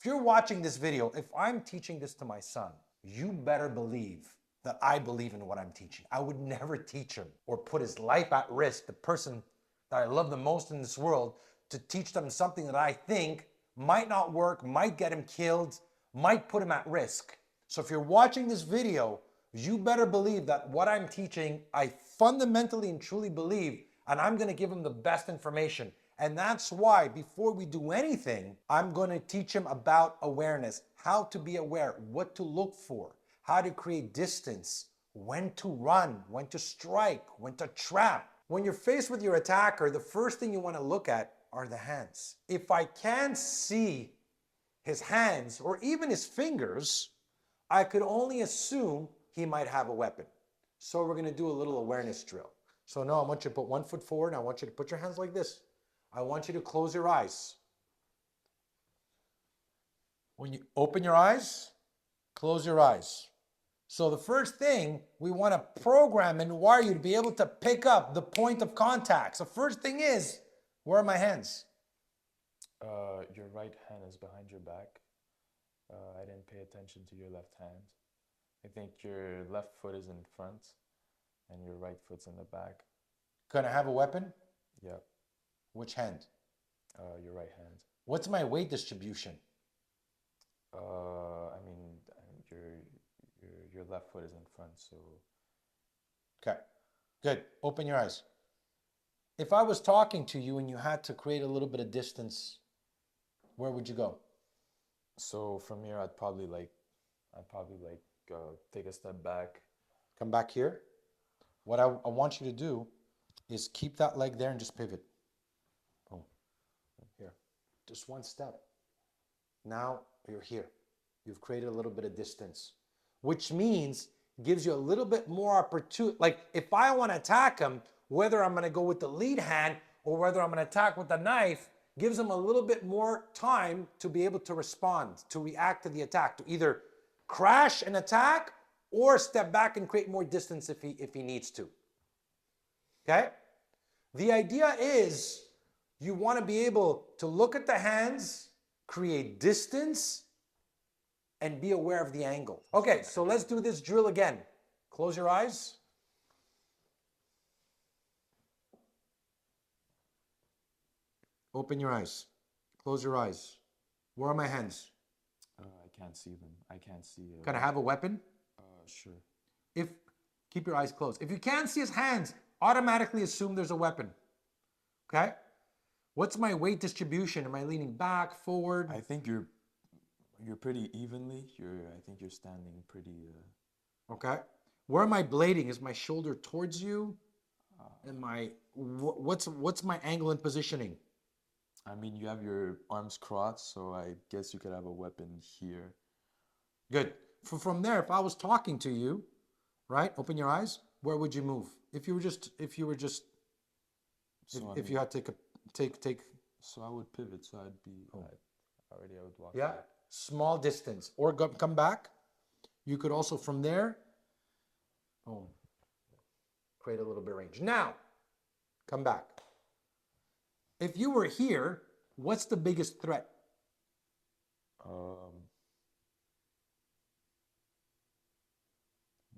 If you're watching this video, if I'm teaching this to my son, you better believe that I believe in what I'm teaching. I would never teach him or put his life at risk, the person that I love the most in this world, to teach them something that I think might not work, might get him killed, might put him at risk. So if you're watching this video, you better believe that what I'm teaching, I fundamentally and truly believe, and I'm gonna give him the best information. And that's why before we do anything, I'm gonna teach him about awareness, how to be aware, what to look for, how to create distance, when to run, when to strike, when to trap. When you're faced with your attacker, the first thing you wanna look at are the hands. If I can't see his hands or even his fingers, I could only assume he might have a weapon. So we're gonna do a little awareness drill. So now I want you to put 1 foot forward and I want you to put your hands like this. I want you to close your eyes. When you open your eyes, close your eyes. So the first thing, we want to program and wire you to be able to pick up the point of contact. So first thing is, where are my hands? Your right hand is behind your back. I didn't pay attention to your left hand. I think your left foot is in front and your right foot's in the back. Can I have a weapon? Yep. Which hand? Your right hand. What's my weight distribution? I mean, your left foot is in front, so. Okay, good. Open your eyes. If I was talking to you and you had to create a little bit of distance, where would you go? So from here, I'd probably take a step back. Come back here. What I want you to do is keep that leg there and just pivot. Boom. Here. Just one step. Now you're here. You've created a little bit of distance, which means gives you a little bit more opportunity. Like if I want to attack him, whether I'm going to go with the lead hand or whether I'm going to attack with the knife, gives him a little bit more time to be able to respond, to react to the attack, to either crash and attack or step back and create more distance if he needs to. Okay? The idea is you want to be able to look at the hands, create distance, and be aware of the angle. Okay, so let's do this drill again. Close your eyes. Open your eyes. Close your eyes. Where are my hands? I can't see them. I can't see. Can I have a weapon? Sure. Keep your eyes closed. If you can't see his hands, automatically assume there's a weapon. Okay? What's my weight distribution? Am I leaning back, forward? I think you're pretty evenly. I think you're standing pretty. Okay. Where am I blading? Is my shoulder towards you? What's my angle and positioning? I mean, you have your arms crossed, so I guess you could have a weapon here. Good. From there, if I was talking to you, right? Open your eyes. Where would you move? If you had to take. So I would pivot. So I'd be. I would walk. Yeah. Back. Small distance, or come back. You could also from there. Boom. Create a little bit of range. Now, come back. If you were here, what's the biggest threat? What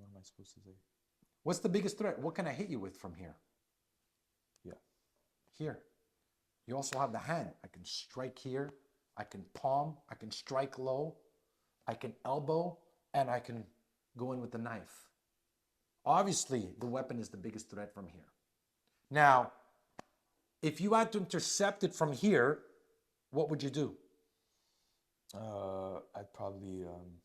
am I supposed to say? What's the biggest threat? What can I hit you with from here? Yeah. Here. You also have the hand. I can strike here. I can palm. I can strike low. I can elbow. And I can go in with the knife. Obviously, the weapon is the biggest threat from here. Now, if you had to intercept it from here, what would you do? I'd probably like.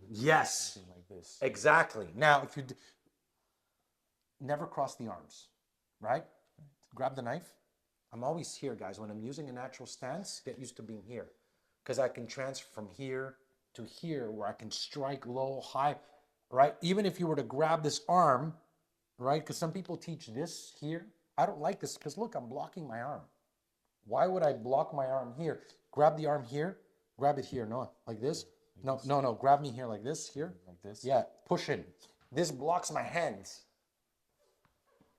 Yes. Something like this. Exactly. Now, if you never cross the arms, right? Grab the knife. I'm always here, guys. When I'm using a natural stance, get used to being here, because I can transfer from here to here, where I can strike low, high, right? Even if you were to grab this arm, right? Because some people teach this here. I don't like this because look, I'm blocking my arm. Why would I block my arm here? Grab the arm here, grab it here. No, like this. No. Grab me here like this, here. Like this? Yeah, push in. This blocks my hands.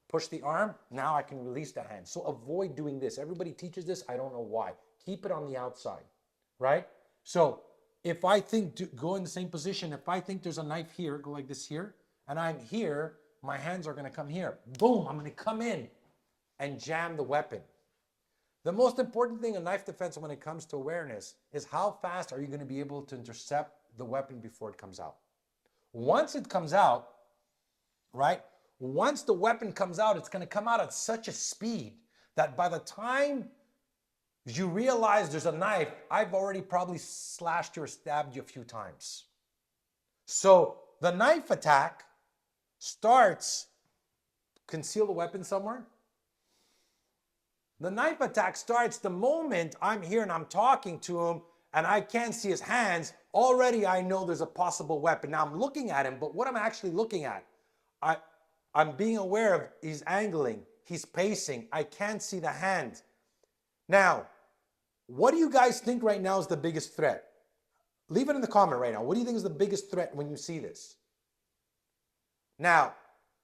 Push the arm, now I can release the hand. So avoid doing this. Everybody teaches this, I don't know why. keep it on the outside, right? So if I think, go in the same position, if I think there's a knife here, go like this here, and I'm here, my hands are gonna come here. Boom, I'm gonna come in and jam the weapon. The most important thing in knife defense when it comes to awareness is how fast are you gonna be able to intercept the weapon before it comes out. Once it comes out, right? Once the weapon comes out, it's gonna come out at such a speed that by the time you realize there's a knife, I've already probably slashed you or stabbed you a few times. So the knife attack starts, conceal the weapon somewhere. The knife attack starts the moment I'm here and I'm talking to him and I can't see his hands. Already I know there's a possible weapon. Now I'm looking at him, but what I'm actually looking at, I'm being aware of he's angling, he's pacing, I can't see the hand. Now, what do you guys think right now is the biggest threat? Leave it in the comment right now. What do you think is the biggest threat when you see this? Now,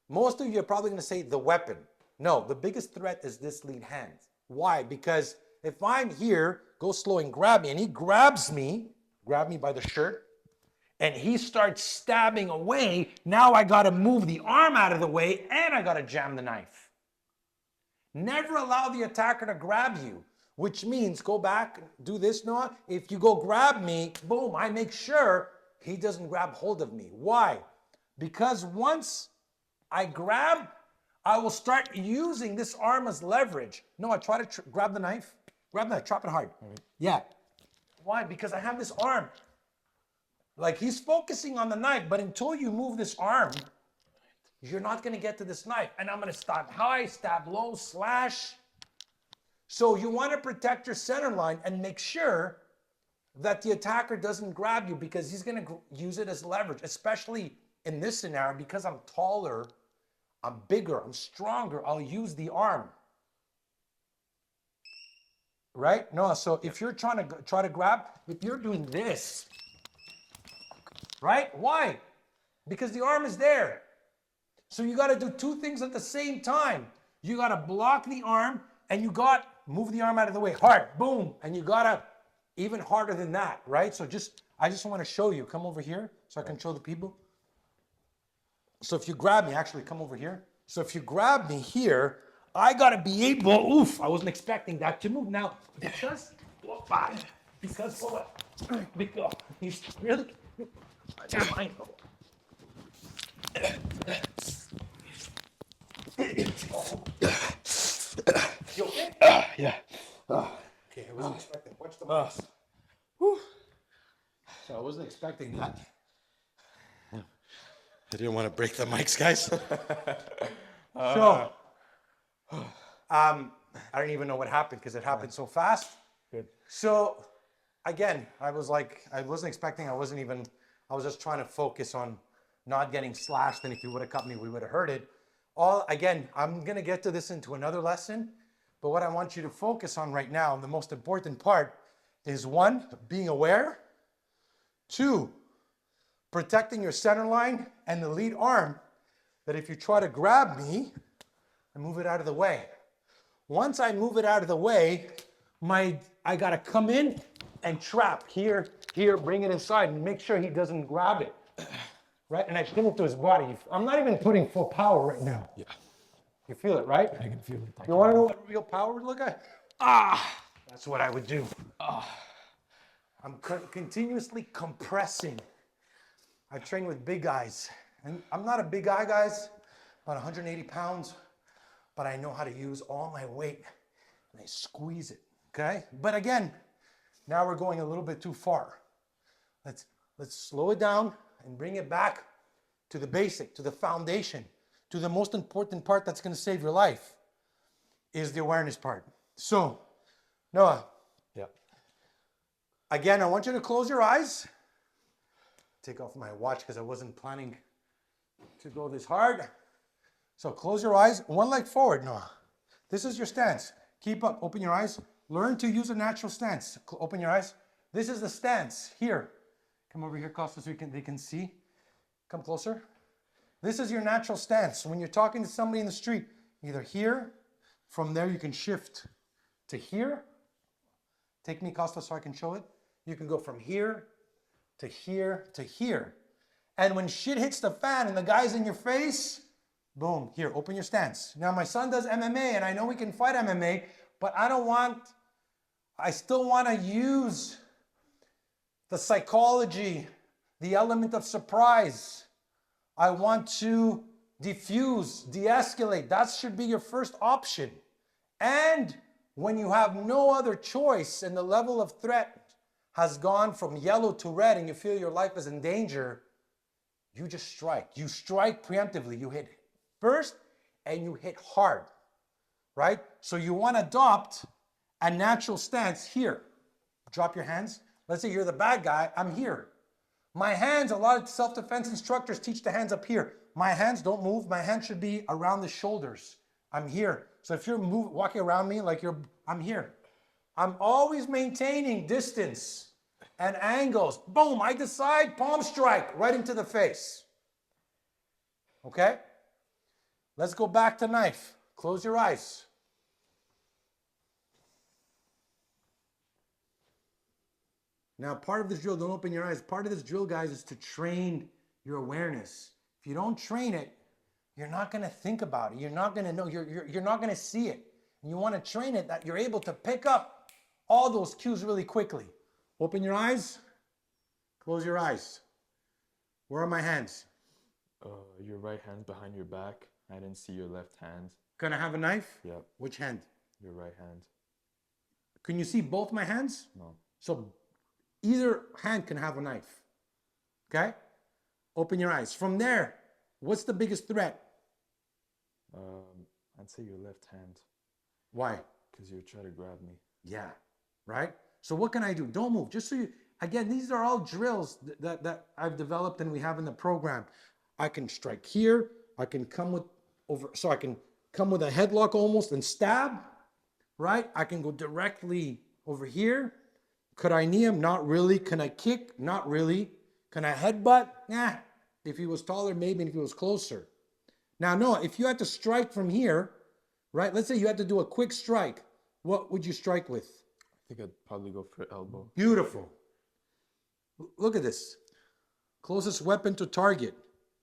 most of you are probably gonna say the weapon. No, the biggest threat is this lead hand. Why? Because if I'm here, go slow and grab me, and he grabs me, grab me by the shirt, and he starts stabbing away, now I gotta move the arm out of the way and I gotta jam the knife. Never allow the attacker to grab you, which means go back, do this, Noah. If you go grab me, boom, I make sure he doesn't grab hold of me. Why? Because once I grab, I will start using this arm as leverage. Noah, try to grab the knife. Grab the knife, chop it hard. Right. Yeah. Why? Because I have this arm. Like he's focusing on the knife, but until you move this arm, you're not gonna get to this knife. And I'm gonna stab high, stab low, slash. So you wanna protect your center line and make sure that the attacker doesn't grab you because he's gonna use it as leverage, especially in this scenario because I'm taller, I'm bigger, I'm stronger, I'll use the arm. Right? No, so if you're trying to grab, if you're doing this, right? Why? Because the arm is there. So you got to do two things at the same time. You got to block the arm and you got move the arm out of the way hard, boom, and you got to even harder than that, right? So I just want to show you. Come over here so I can show the people. So if you grab me, actually come over here. So if you grab me here, I got to be able, oof, I wasn't expecting that to move. Now, because he's really, you okay? Yeah. Okay, I wasn't expecting. Watch the mics. So I wasn't expecting that. I didn't want to break the mics, guys. I don't even know what happened because it happened so fast. Good. So again, I wasn't expecting, I was just trying to focus on not getting slashed. And if you would have cut me, we would have heard it. Again, I'm going to get to this into another lesson, but what I want you to focus on right now, and the most important part is 1, being aware, 2, protecting your center line and the lead arm, that if you try to grab me, I move it out of the way. Once I move it out of the way, I gotta come in and trap here, bring it inside and make sure he doesn't grab it, right? And I pin it to his body. I'm not even putting full power right now. Yeah. You feel it, right? I can feel it. You wanna know what real power would look like? That's what I would do. I'm continuously compressing. I train with big guys. And I'm not a big guy, guys, about 180 pounds, but I know how to use all my weight and I squeeze it, okay? But again, now we're going a little bit too far. Let's slow it down and bring it back to the basic, to the foundation, to the most important part that's gonna save your life, is the awareness part. So, Noah. Yeah. Again, I want you to close your eyes. Take off my watch because I wasn't planning to go this hard. So close your eyes, one leg forward, Noah. This is your stance. Keep up, open your eyes. Learn to use a natural stance. Open your eyes. This is the stance, here. Come over here, Costa, so they can see. Come closer. This is your natural stance. When you're talking to somebody in the street, either here, from there you can shift to here, Take me, Costa, so I can show it. You can go from here to here to here. And when shit hits the fan and the guy's in your face, boom, here, open your stance. Now, my son does MMA, and I know we can fight MMA, but I still want to use the psychology, the element of surprise. I want to diffuse, de-escalate. That should be your first option. And when you have no other choice and the level of threat has gone from yellow to red and you feel your life is in danger, you just strike. You strike preemptively. You hit first and you hit hard, right? So you want to adopt a natural stance here. Drop your hands. Let's say you're the bad guy. I'm here. My hands, a lot of self-defense instructors teach the hands up here. My hands don't move. My hands should be around the shoulders. I'm here. So if you're walking around me like I'm here. I'm always maintaining distance and angles. Boom, I decide, palm strike, right into the face. Okay? Let's go back to knife. Close your eyes. Now, part of this drill, don't open your eyes. Part of this drill, guys, is to train your awareness. If you don't train it, you're not going to think about it. You're not going to know. You're not going to see it. And you want to train it that you're able to pick up all those cues really quickly. Open your eyes. Close your eyes. Where are my hands? Your right hand behind your back. I didn't see your left hand. Gonna have a knife? Yep. Which hand? Your right hand. Can you see both my hands? No. So either hand can have a knife. Okay? Open your eyes. From there, what's the biggest threat? I'd say your left hand. Why? Because you're trying to grab me. Yeah, right? So what can I do? Don't move. Just so you, again, these are all drills that I've developed and we have in the program. I can strike here. I can come with so I can come with a headlock almost and stab, right? I can go directly over here. Could I knee him? Not really. Can I kick? Not really. Can I headbutt? Nah. If he was taller, maybe, and if he was closer. Now, Noah, if you had to strike from here, right? Let's say you had to do a quick strike. What would you strike with? I think I'd probably go for elbow. Beautiful. Look at this. Closest weapon to target.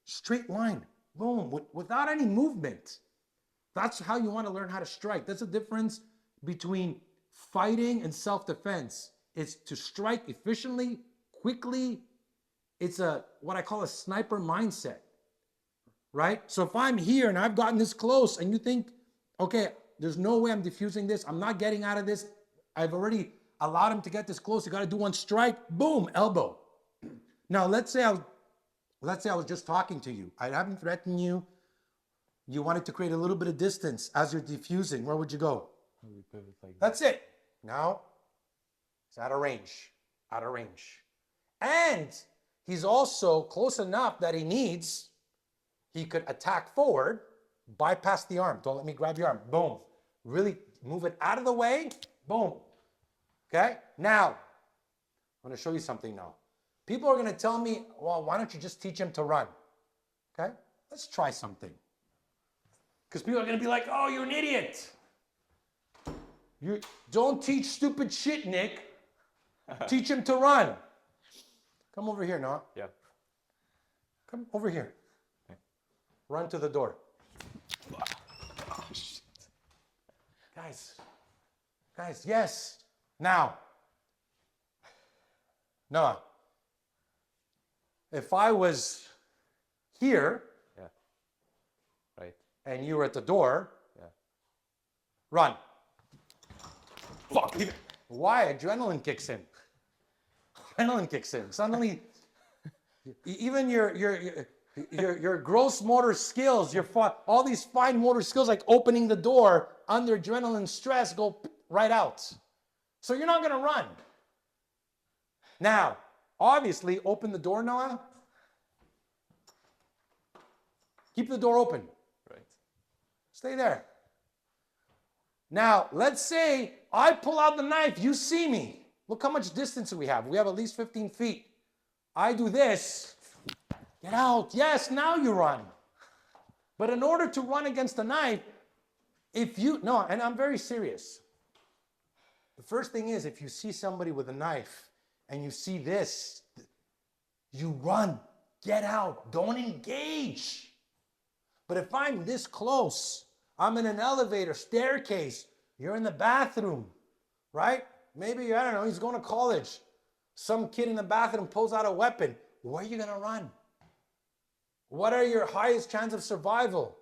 Straight line. Boom. Without any movement. That's how you want to learn how to strike. That's the difference between fighting and self-defense. It's to strike efficiently, quickly. It's what I call a sniper mindset, right? So if I'm here and I've gotten this close and you think, okay, there's no way I'm diffusing this. I'm not getting out of this. I've already allowed him to get this close. You got to do one strike. Boom, elbow. Now, let's say I was just talking to you. I haven't threatened you. You wanted to create a little bit of distance as you're diffusing. Where would you go? That's it. Now, it's out of range. Out of range. And he's also close enough that he could attack forward, bypass the arm. Don't let me grab your arm. Boom. Really move it out of the way. Boom. Okay? Now, I'm going to show you something now. People are going to tell me, well, why don't you just teach him to run? Okay? Let's try something. Because people are going to be like, oh, you're an idiot. You don't teach stupid shit, Nick. Teach him to run. Come over here, Noah. Yeah. Come over here. Okay. Run to the door. Oh, shit. Guys, yes. Now, Noah, if I was here, yeah, right, and you were at the door, yeah, run. Fuck. Why? Adrenaline kicks in. Adrenaline kicks in. Suddenly, even your gross motor skills, all these fine motor skills like opening the door under adrenaline stress go right out. So you're not going to run. Now, obviously, open the door, Noah. Keep the door open. right. Stay there. Now, let's say I pull out the knife. You see me. Look how much distance we have. We have at least 15 feet. I do this. Get out. Yes, now you run. But in order to run against the knife, and I'm very serious. The first thing is, if you see somebody with a knife and you see this, you run, get out, don't engage. But if I'm this close, I'm in an elevator, staircase, you're in the bathroom, right? Maybe, I don't know, he's going to college. Some kid in the bathroom pulls out a weapon. Where are you going to run? What are your highest chance of survival?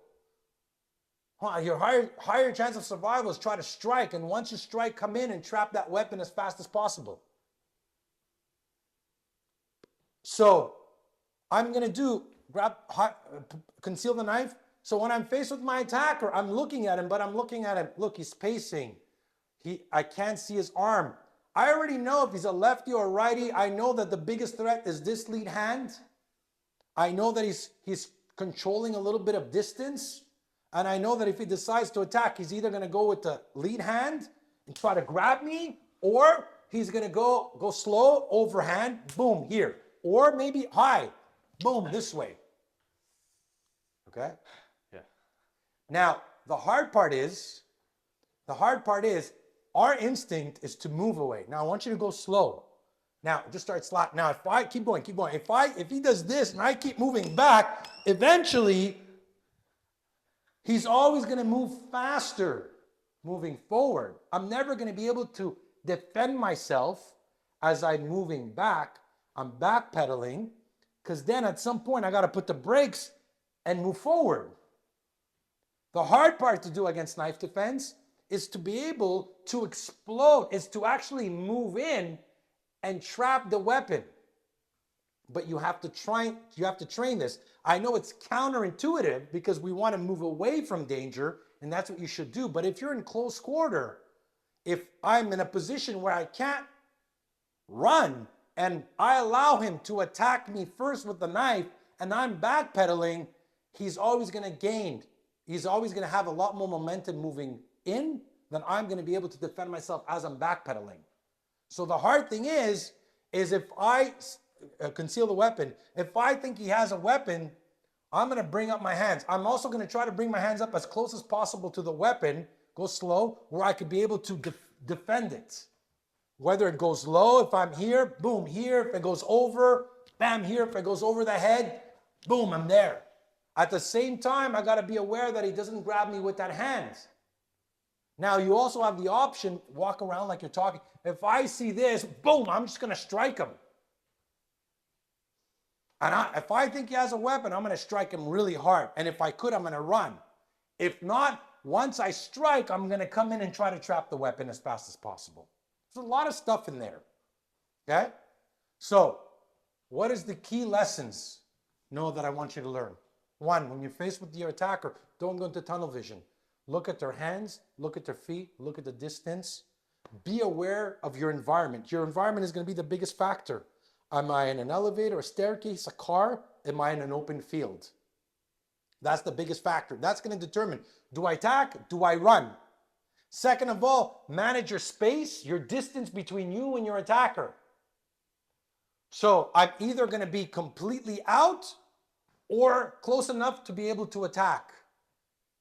Your higher chance of survival is try to strike, and once you strike, come in and trap that weapon as fast as possible. So I'm going to conceal the knife. So when I'm faced with my attacker, I'm looking at him, but I'm looking at him. Look, he's pacing. I can't see his arm. I already know if he's a lefty or a righty. I know that the biggest threat is this lead hand. I know that he's controlling a little bit of distance. And I know that if he decides to attack, he's either going to go with the lead hand and try to grab me, or he's going to go slow, overhand, boom, here. Or maybe high, boom, this way. Okay? Yeah. Now, the hard part is, our instinct is to move away. Now, I want you to go slow. Now, just start slap. Now, if I keep going. If he does this and I keep moving back, eventually, he's always going to move faster moving forward. I'm never going to be able to defend myself as I'm moving back. I'm backpedaling, because then at some point I got to put the brakes and move forward. The hard part to do against knife defense is to be able to explode, is to actually move in and trap the weapon. But you have to train this. I know it's counterintuitive because we want to move away from danger, and that's what you should do. But if you're in close quarter, if I'm in a position where I can't run and I allow him to attack me first with the knife and I'm backpedaling, he's always going to gain. He's always going to have a lot more momentum moving in than I'm going to be able to defend myself as I'm backpedaling. So the hard thing is if I conceal the weapon, if I think he has a weapon, I'm going to bring up my hands. I'm also going to try to bring my hands up as close as possible to the weapon, go slow, where I could be able to defend it. Whether it goes low, if I'm here, boom, here. If it goes over, bam, here. If it goes over the head, boom, I'm there. At the same time, I got to be aware that he doesn't grab me with that hand. Now, you also have the option, walk around like you're talking. If I see this, boom, I'm just going to strike him. And if I think he has a weapon, I'm going to strike him really hard. And if I could, I'm going to run. If not, once I strike, I'm going to come in and try to trap the weapon as fast as possible. There's a lot of stuff in there. Okay? So, what is the key lessons? Know that I want you to learn. One, when you're faced with your attacker, don't go into tunnel vision. Look at their hands, look at their feet, look at the distance. Be aware of your environment. Your environment is going to be the biggest factor. Am I in an elevator, a staircase, a car? Am I in an open field? That's the biggest factor. That's going to determine, do I attack? Do I run? Second of all, manage your space, your distance between you and your attacker. So I'm either going to be completely out or close enough to be able to attack.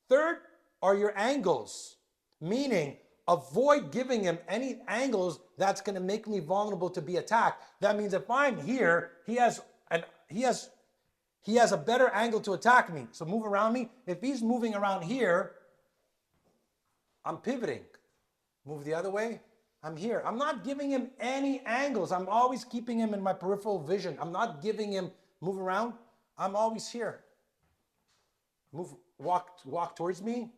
Third are your angles, meaning avoid giving him any angles that's going to make me vulnerable to be attacked. That means if I'm here, he has a better angle to attack me. So move around me. If he's moving around here, I'm pivoting. Move the other way, I'm here. I'm not giving him any angles. I'm always keeping him in my peripheral vision. I'm not giving him move around. I'm always here. Walk towards me.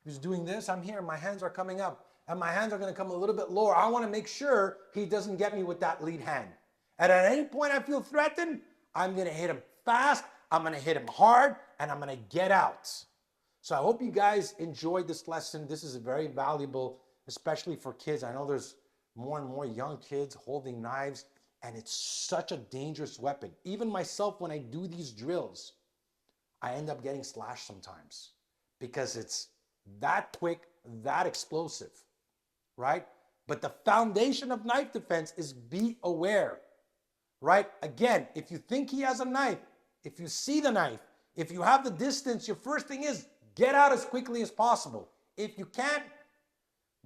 He's doing this. I'm here. My hands are coming up. And my hands are going to come a little bit lower. I want to make sure he doesn't get me with that lead hand. And at any point I feel threatened, I'm going to hit him fast. I'm going to hit him hard. And I'm going to get out. So I hope you guys enjoyed this lesson. This is very valuable, especially for kids. I know there's more and more young kids holding knives, and it's such a dangerous weapon. Even myself, when I do these drills, I end up getting slashed sometimes because it's that quick, that explosive, right? But the foundation of knife defense is be aware, right? Again, if you think he has a knife, if you see the knife, if you have the distance, your first thing is get out as quickly as possible. If you can't,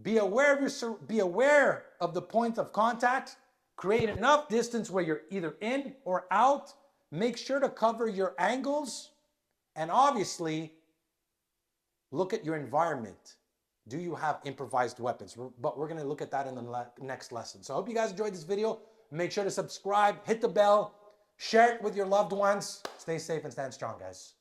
Be aware of the point of contact. Create enough distance where you're either in or out. Make sure to cover your angles. And obviously, look at your environment. Do you have improvised weapons? But we're going to look at that in the next lesson. So I hope you guys enjoyed this video. Make sure to subscribe, hit the bell, share it with your loved ones. Stay safe and stand strong, guys.